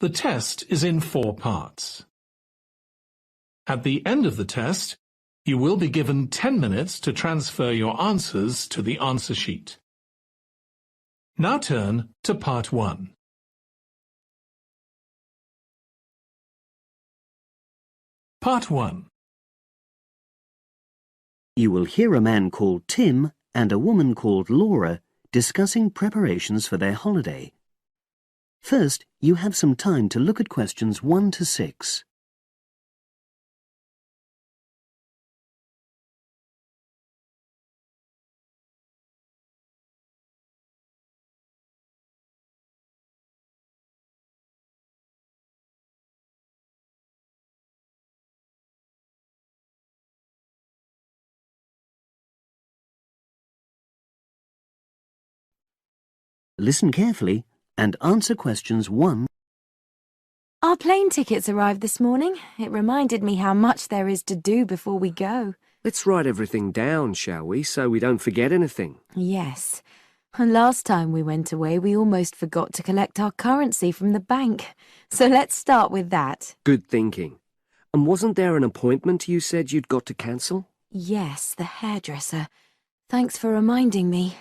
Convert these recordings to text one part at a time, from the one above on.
The test is in 4 parts. At the end of the test, you will be given 10 minutes to transfer your answers to the answer sheet. Now turn to Part 1. Part 1. You will hear a man called Tim and a woman called Laura discussing preparations for their holiday. First, you have some time to look at questions 1 to 6. Listen carefully and answer questions 1. Our plane tickets arrived this morning. It reminded me how much there is to do before we go. Let's write everything down, shall we, so we don't forget anything? Yes. And last time we went away, we almost forgot to collect our currency from the bank. So let's start with that. Good thinking. And wasn't there an appointment you said you'd got to cancel? Yes, the hairdresser. Thanks for reminding me.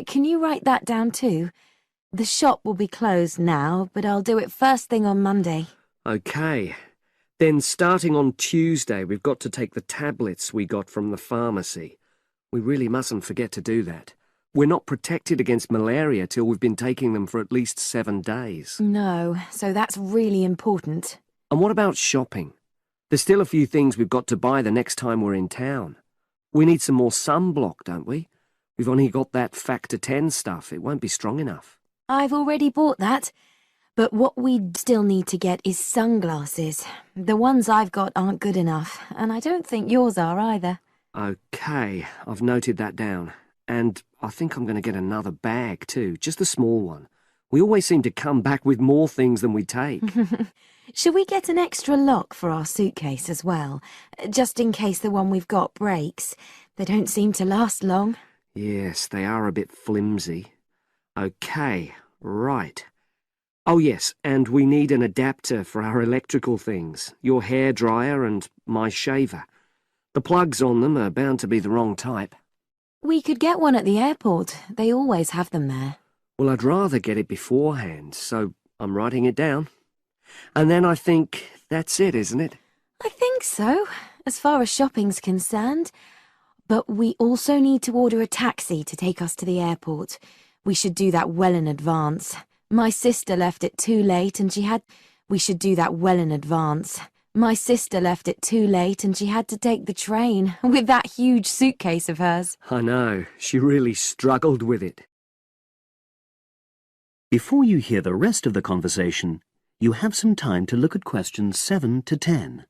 Can you write that down too? The shop will be closed now, but I'll do it first thing on Monday. OK. Then starting on Tuesday, we've got to take the tablets we got from the pharmacy. We really mustn't forget to do that. We're not protected against malaria till we've been taking them for at least 7 days. No, so that's really important. And what about shopping? There's still a few things we've got to buy the next time we're in town. We need some more sunblock, don't we? We've only got that Factor 10 stuff. It won't be strong enough. I've already bought that. But what we still need to get is sunglasses. The ones I've got aren't good enough, and I don't think yours are either. OK, I've noted that down. And I think I'm going to get another bag too, just a small one. We always seem to come back with more things than we take. Should we get an extra lock for our suitcase as well, just in case the one we've got breaks? They don't seem to last long. Yes, they are a bit flimsy. OK, right. Oh yes, and we need an adapter for our electrical things, your hairdryer and my shaver. The plugs on them are bound to be the wrong type. We could get one at the airport. They always have them there. Well, I'd rather get it beforehand, so I'm writing it down. And then I think that's it, isn't it? I think so, as far as shopping's concerned. But we also need to order a taxi to take us to the airport. We should do that well in advance. My sister left it too late and she had... We should do that well in advance. My sister left it too late and she had to take the train with that huge suitcase of hers. I know, she really struggled with it. Before you hear the rest of the conversation, you have some time to look at questions 7 to 10.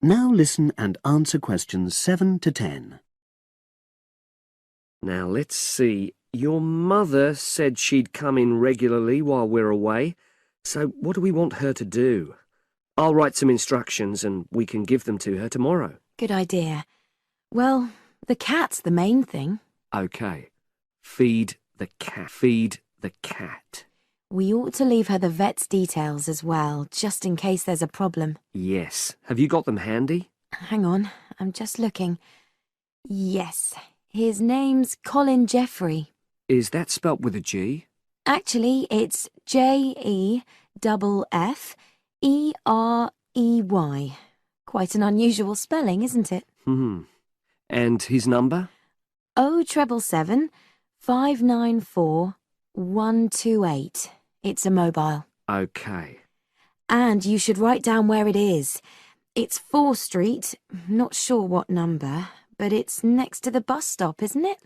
Now listen and answer questions 7 to 10. Now let's see. Your mother said she'd come in regularly while we're away, so what do we want her to do? I'll write some instructions and we can give them to her tomorrow. Good idea. Well, the cat's the main thing. OK. Feed the cat. Feed the cat. We ought to leave her the vet's details as well, just in case there's a problem. Yes. Have you got them handy? Hang on, I'm just looking. Yes, his name's Colin Jeffrey. Is that spelt with a G? Actually, it's Jeffrey. Quite an unusual spelling, isn't it? And his number? 077 594 128. It's a mobile. OK. And you should write down where it is. It's 4 Street, not sure what number, but it's next to the bus stop, isn't it?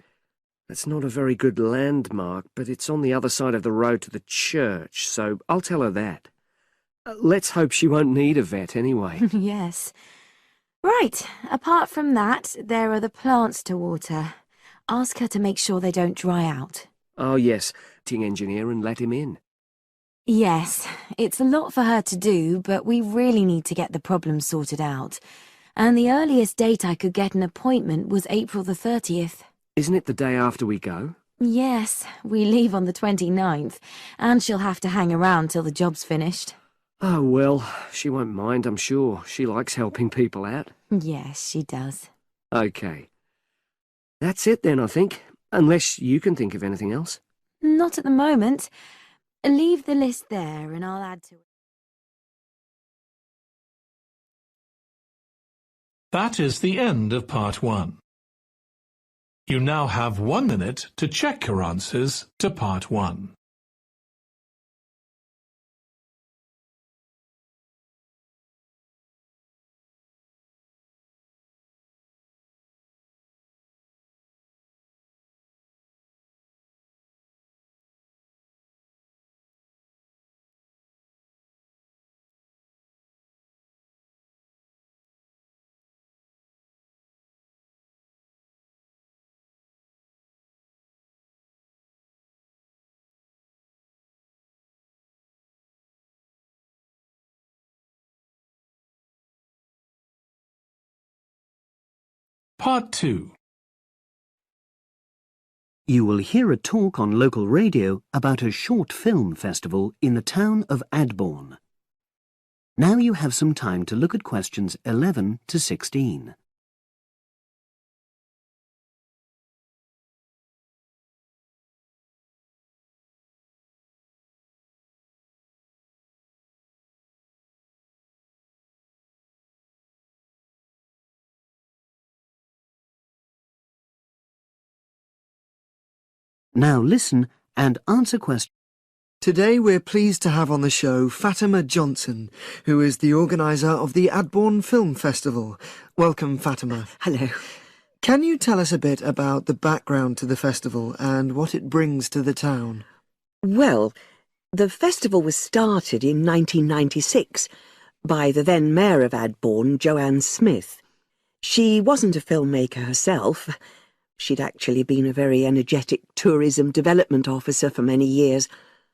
That's not a very good landmark, but it's on the other side of the road to the church, so I'll tell her that. Let's hope she won't need a vet anyway. Yes. Right, apart from that, there are the plants to water. Ask her to make sure they don't dry out. Oh, yes, engineer and let him in. Yes, it's a lot for her to do, but we really need to get the problem sorted out. And the earliest date I could get an appointment was April the 30th. Isn't it the day after we go? Yes, we leave on the 29th, and she'll have to hang around till the job's finished. Oh, well, she won't mind, I'm sure. She likes helping people out. Yes, she does. OK. That's it then, I think. Unless you can think of anything else. Not at the moment. Leave the list there and I'll add to it. That is the end of part 1. You now have 1 minute to check your answers to part 1. Part 2. You will hear a talk on local radio about a short film festival in the town of Adbourne. Now you have some time to look at questions 11 to 16. Now listen and answer questions. Today we're pleased to have on the show Fatima Johnson, who is the organiser of the Adbourne Film Festival. Welcome, Fatima. Hello. Can you tell us a bit about the background to the festival and what it brings to the town? Well, the festival was started in 1996 by the then Mayor of Adbourne, Joanne Smith. She wasn't a filmmaker herself. She'd actually been a very energetic tourism development officer for many years.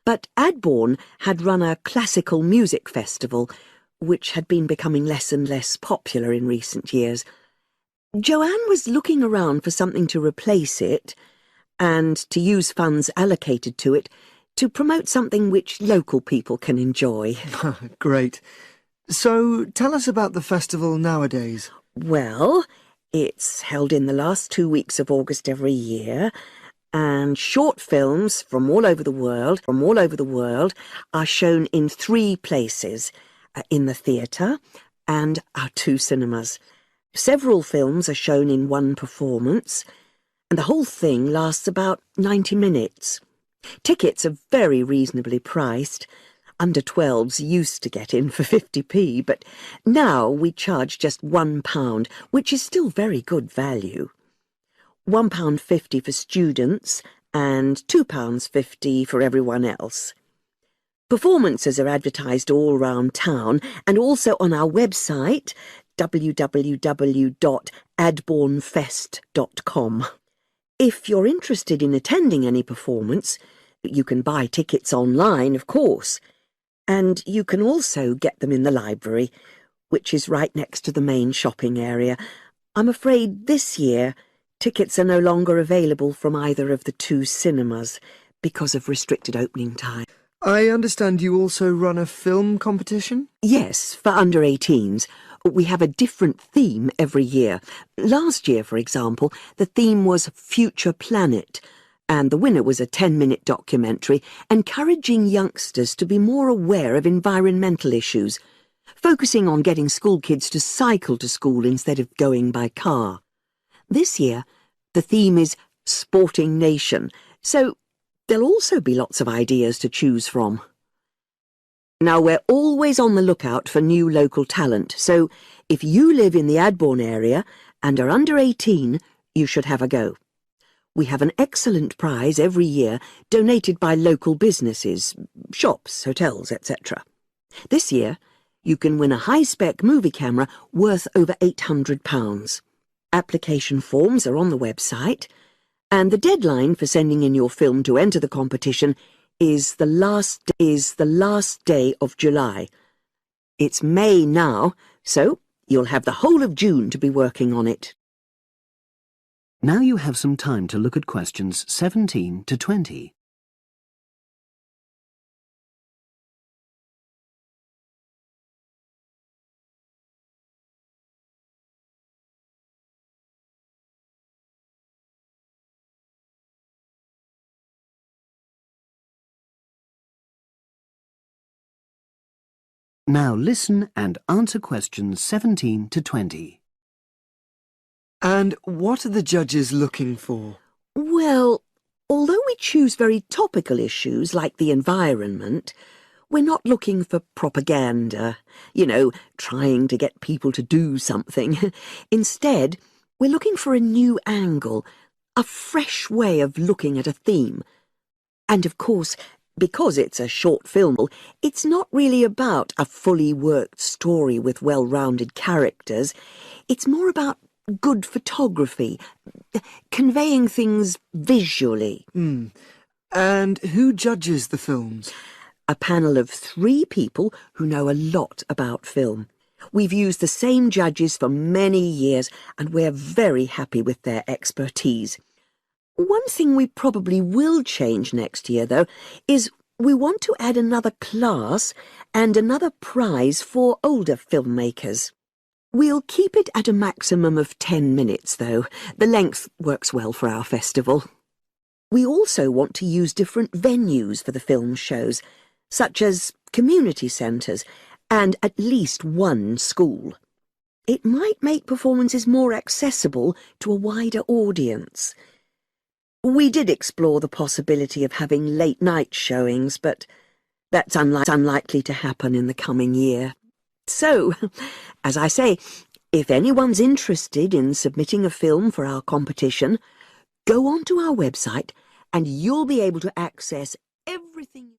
But Adbourne had run a classical music festival, which had been becoming less and less popular in recent years. Joanne was looking around for something to replace it, and to use funds allocated to it to promote something which local people can enjoy. Great. So, tell us about the festival nowadays. Well, it's held in the last 2 weeks of August every year, and short films from all over the world are shown in 3 places, in the theatre and our 2 cinemas. Several films are shown in 1 performance, and the whole thing lasts about 90 minutes. Tickets are very reasonably priced. Under 12s used to get in for 50p, but now we charge just £1, which is still very good value. £1.50 for students and £2.50 for everyone else. Performances are advertised all round town and also on our website, www.adbournefest.com. If you're interested in attending any performance, you can buy tickets online, of course. And you can also get them in the library, which is right next to the main shopping area. I'm afraid this year tickets are no longer available from either of the 2 cinemas because of restricted opening time. I understand you also run a film competition? Yes, for under 18s. We have a different theme every year. Last year, for example, the theme was Future Planet, and the winner was a 10-minute documentary encouraging youngsters to be more aware of environmental issues, focusing on getting school kids to cycle to school instead of going by car. This year, the theme is Sporting Nation, so there'll also be lots of ideas to choose from. Now, we're always on the lookout for new local talent, so if you live in the Adbourne area and are under 18, you should have a go. We have an excellent prize every year donated by local businesses, shops, hotels, etc. This year, you can win a high-spec movie camera worth over £800. Application forms are on the website, And the deadline for sending in your film to enter the competition is the last day of July. It's May now, so you'll have the whole of June to be working on it. Now you have some time to look at questions 17 to 20. Now listen and answer questions 17 to 20. And what are the judges looking for? Well, although we choose very topical issues like the environment, we're not looking for propaganda, trying to get people to do something. Instead, we're looking for a new angle, a fresh way of looking at a theme. And of course, because it's a short film, it's not really about a fully worked story with well-rounded characters. It's more about good photography, conveying things visually. And who judges the films? A panel of 3 people who know a lot about film. We've used the same judges for many years, and we're very happy with their expertise. One thing we probably will change next year, though, is we want to add another class and another prize for older filmmakers. We'll keep it at a maximum of 10 minutes, though. The length works well for our festival. We also want to use different venues for the film shows, such as community centres and at least one school. It might make performances more accessible to a wider audience. We did explore the possibility of having late-night showings, but that's unlikely to happen in the coming year. So, as I say, if anyone's interested in submitting a film for our competition, go onto our website and you'll be able to access everything.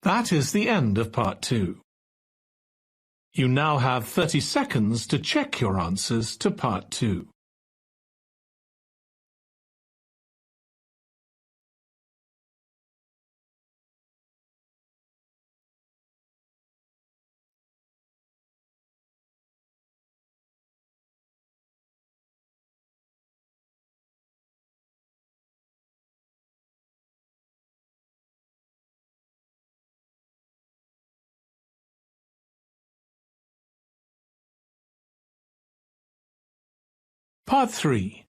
That is the end of part 2. You now have 30 seconds to check your answers to part 2. Part 3.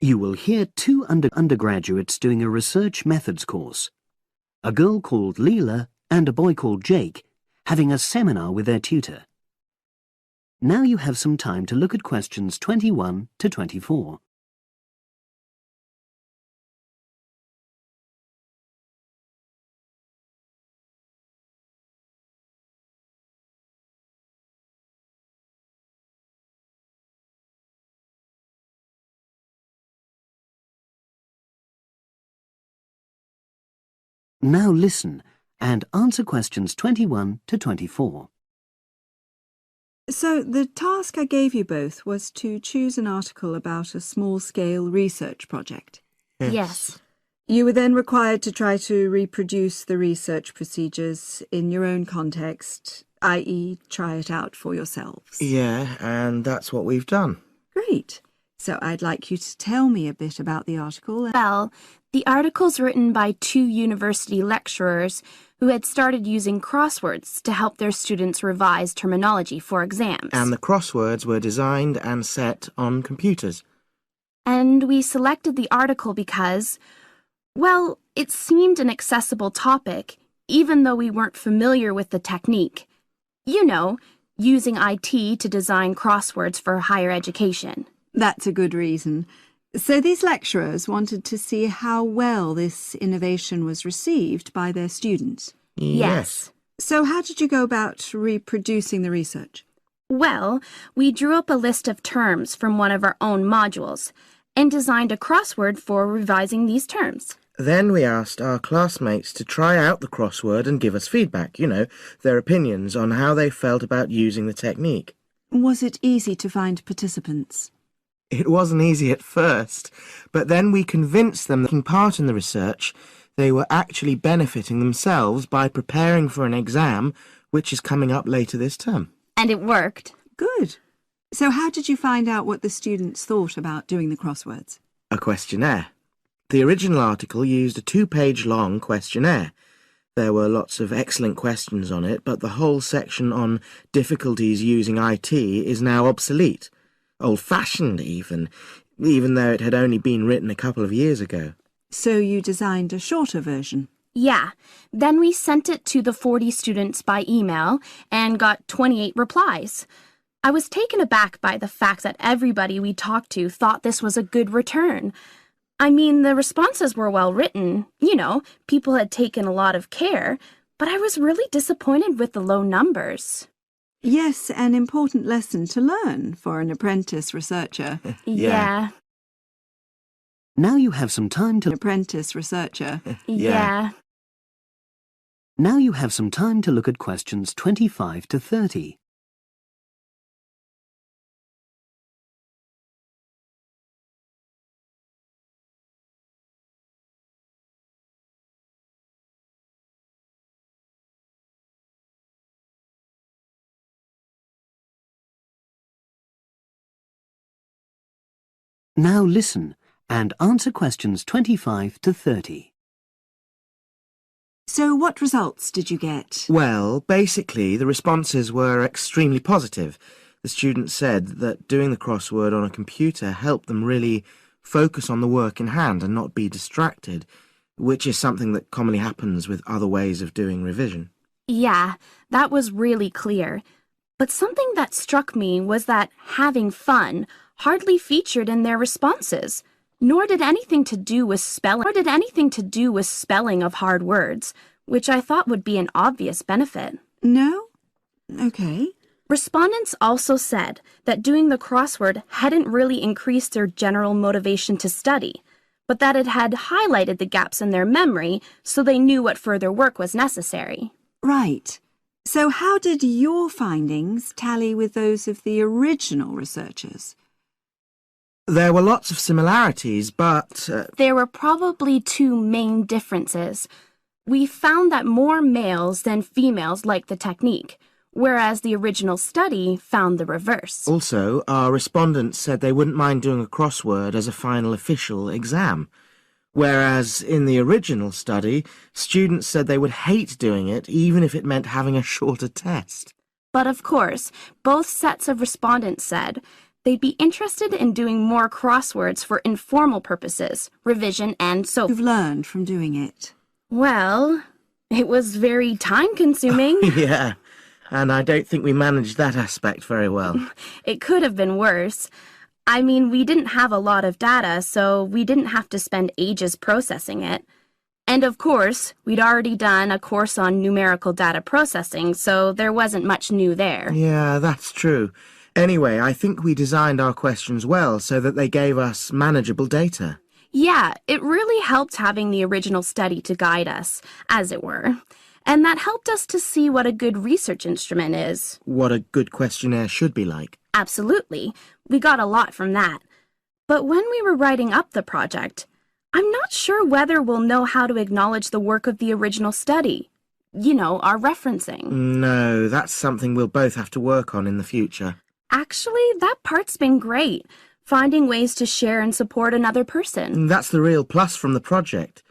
You will hear 2 undergraduates doing a research methods course. A girl called Leela and a boy called Jake having a seminar with their tutor. Now you have some time to look at questions 21 to 24. Now listen and answer questions 21 to 24. So the task I gave you both was to choose an article about a small-scale research project. Yes. You were then required to try to reproduce the research procedures in your own context, i.e. try it out for yourselves. Yeah, and that's what we've done. Great. So I'd like you to tell me a bit about the article. Well, the article's written by 2 university lecturers who had started using crosswords to help their students revise terminology for exams. And the crosswords were designed and set on computers. And we selected the article because, well, it seemed an accessible topic, even though we weren't familiar with the technique. You know, using IT to design crosswords for higher education. That's a good reason. So these lecturers wanted to see how well this innovation was received by their students. Yes. So how did you go about reproducing the research? Well, we drew up a list of terms from one of our own modules and designed a crossword for revising these terms. Then we asked our classmates to try out the crossword and give us feedback, their opinions on how they felt about using the technique. Was it easy to find participants? It wasn't easy at first, but then we convinced them that taking part in the research, they were actually benefiting themselves by preparing for an exam which is coming up later this term. And it worked. Good. So how did you find out what the students thought about doing the crosswords? A questionnaire. The original article used a 2-page long questionnaire. There were lots of excellent questions on it, but the whole section on difficulties using IT is now obsolete. Old-fashioned, even though it had only been written a couple of years ago. So you designed a shorter version? Yeah. Then we sent it to the 40 students by email and got 28 replies. I was taken aback by the fact that everybody we talked to thought this was a good return. I mean, the responses were well written. You know, people had taken a lot of care, but I was really disappointed with the low numbers. Yes, an important lesson to learn for an apprentice researcher. Yeah. Now you have some time to... Apprentice researcher. Yeah. Now you have some time to look at questions 25 to 30. Now listen and answer questions 25 to 30. So what results did you get? Well, basically, the responses were extremely positive. The students said that doing the crossword on a computer helped them really focus on the work in hand and not be distracted, which is something that commonly happens with other ways of doing revision. Yeah, that was really clear. But something that struck me was that having fun hardly featured in their responses, nor did anything to do with spelling of hard words, which I thought would be an obvious benefit. No? Okay. Respondents also said that doing the crossword hadn't really increased their general motivation to study, but that it had highlighted the gaps in their memory so they knew what further work was necessary. Right. So how did your findings tally with those of the original researchers? There were lots of similarities, but... There were probably two main differences. We found that more males than females liked the technique, whereas the original study found the reverse. Also, our respondents said they wouldn't mind doing a crossword as a final official exam, whereas in the original study, students said they would hate doing it even if it meant having a shorter test. But of course, both sets of respondents said they'd be interested in doing more crosswords for informal purposes, revision and so You've learned from doing it. Well, it was very time-consuming. Yeah, and I don't think we managed that aspect very well. It could have been worse. I mean, we didn't have a lot of data, so we didn't have to spend ages processing it. And of course, we'd already done a course on numerical data processing, so there wasn't much new there. Yeah, that's true. Anyway, I think we designed our questions well so that they gave us manageable data. Yeah, it really helped having the original study to guide us, as it were. And that helped us to see what a good research instrument is. What a good questionnaire should be like. Absolutely. We got a lot from that. But when we were writing up the project, I'm not sure whether we'll know how to acknowledge the work of the original study. You know, our referencing. No, that's something we'll both have to work on in the future. Actually, that part's been great. Finding ways to share and support another person. That's the real plus from the project.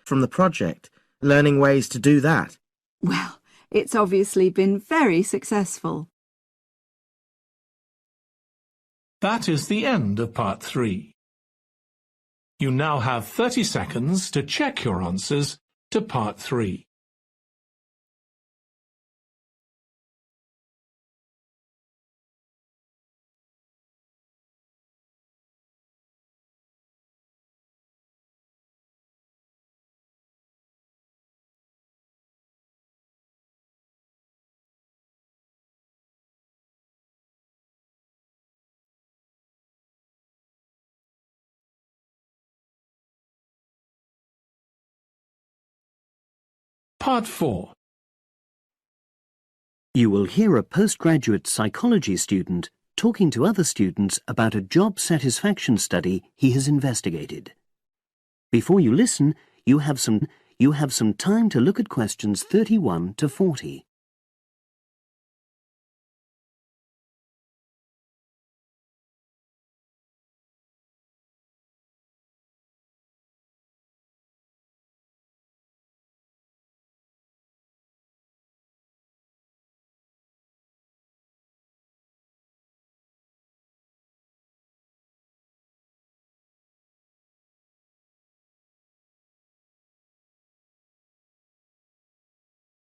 Learning ways to do that. Well, it's obviously been very successful. That is the end of part 3. You now have 30 seconds to check your answers to part 3. Part 4. You will hear a postgraduate psychology student talking to other students about a job satisfaction study he has investigated. Before you listen, you have some time to look at questions 31 to 40.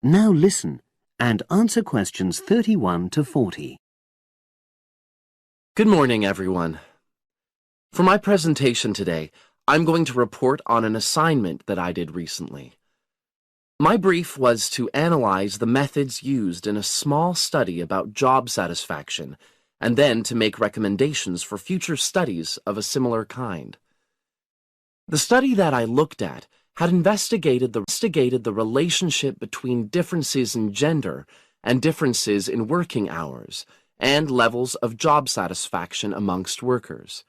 Now listen and answer questions 31 to 40. Good morning, everyone. For my presentation today, I'm going to report on an assignment that I did recently. My brief was to analyze the methods used in a small study about job satisfaction, and then to make recommendations for future studies of a similar kind. The study that I looked at had investigated the relationship between differences in gender and differences in working hours and levels of job satisfaction amongst workers.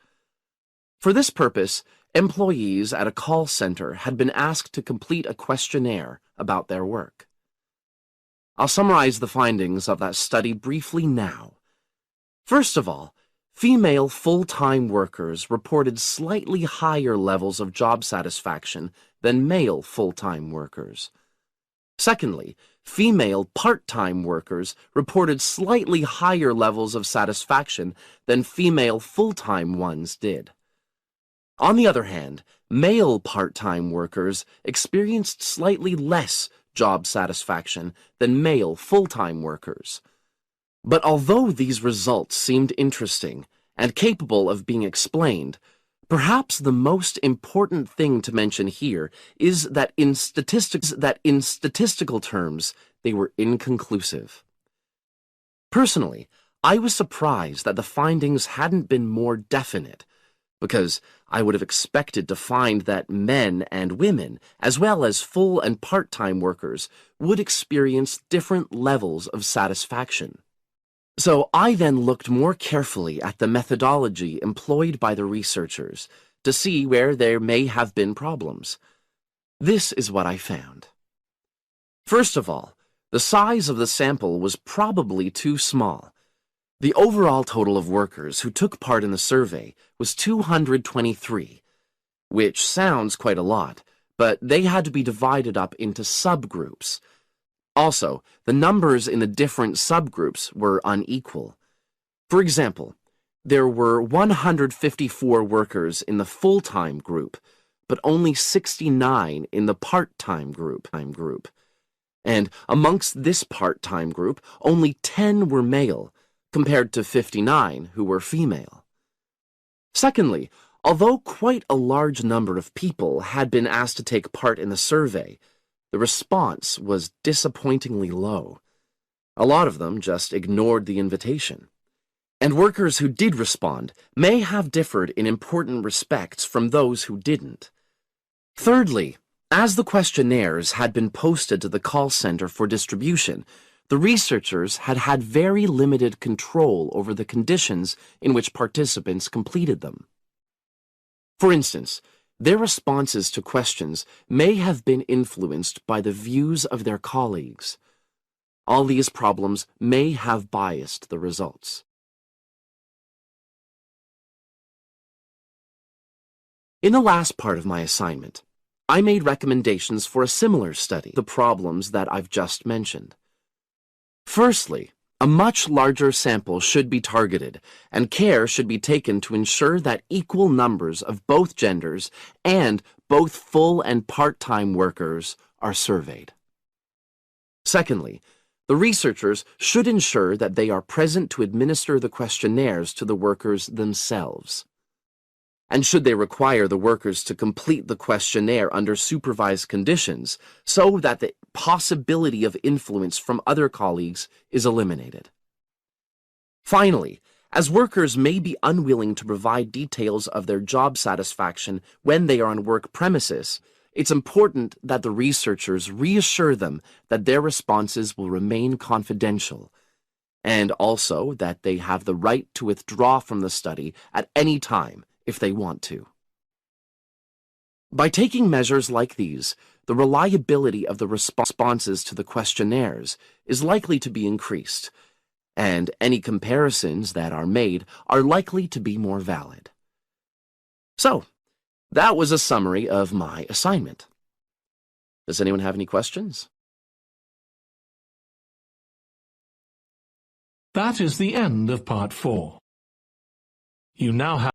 For this purpose, employees at a call center had been asked to complete a questionnaire about their work. I'll summarize the findings of that study briefly now. First of all, female full-time workers reported slightly higher levels of job satisfaction than male full-time workers. Secondly, female part-time workers reported slightly higher levels of satisfaction than female full-time ones did. On the other hand, male part-time workers experienced slightly less job satisfaction than male full-time workers. But although these results seemed interesting and capable of being explained, perhaps the most important thing to mention here is that in statistical terms, they were inconclusive. Personally, I was surprised that the findings hadn't been more definite, because I would have expected to find that men and women, as well as full and part-time workers, would experience different levels of satisfaction. So I then looked more carefully at the methodology employed by the researchers to see where there may have been problems. This is what I found. First of all, the size of the sample was probably too small. The overall total of workers who took part in the survey was 223, which sounds quite a lot, but they had to be divided up into subgroups. Also, the numbers in the different subgroups were unequal. For example, there were 154 workers in the full-time group, but only 69 in the part-time group. And amongst this part-time group, only 10 were male, compared to 59 who were female. Secondly, although quite a large number of people had been asked to take part in the survey, the response was disappointingly low. A lot of them just ignored the invitation. And workers who did respond may have differed in important respects from those who didn't. Thirdly, as the questionnaires had been posted to the call center for distribution, the researchers had had very limited control over the conditions in which participants completed them. For instance, their responses to questions may have been influenced by the views of their colleagues. All these problems may have biased the results. In the last part of my assignment, I made recommendations for a similar study, the problems that I've just mentioned. Firstly, a much larger sample should be targeted, and care should be taken to ensure that equal numbers of both genders and both full and part-time workers are surveyed. Secondly, the researchers should ensure that they are present to administer the questionnaires to the workers themselves. And should they require the workers to complete the questionnaire under supervised conditions so that the possibility of influence from other colleagues is eliminated. Finally, as workers may be unwilling to provide details of their job satisfaction when they are on work premises, it's important that the researchers reassure them that their responses will remain confidential, and also that they have the right to withdraw from the study at any time if they want to. By taking measures like these, the reliability of the responses to the questionnaires is likely to be increased, and any comparisons that are made are likely to be more valid. So, that was a summary of my assignment. Does anyone have any questions? That is the end of part 4. You now have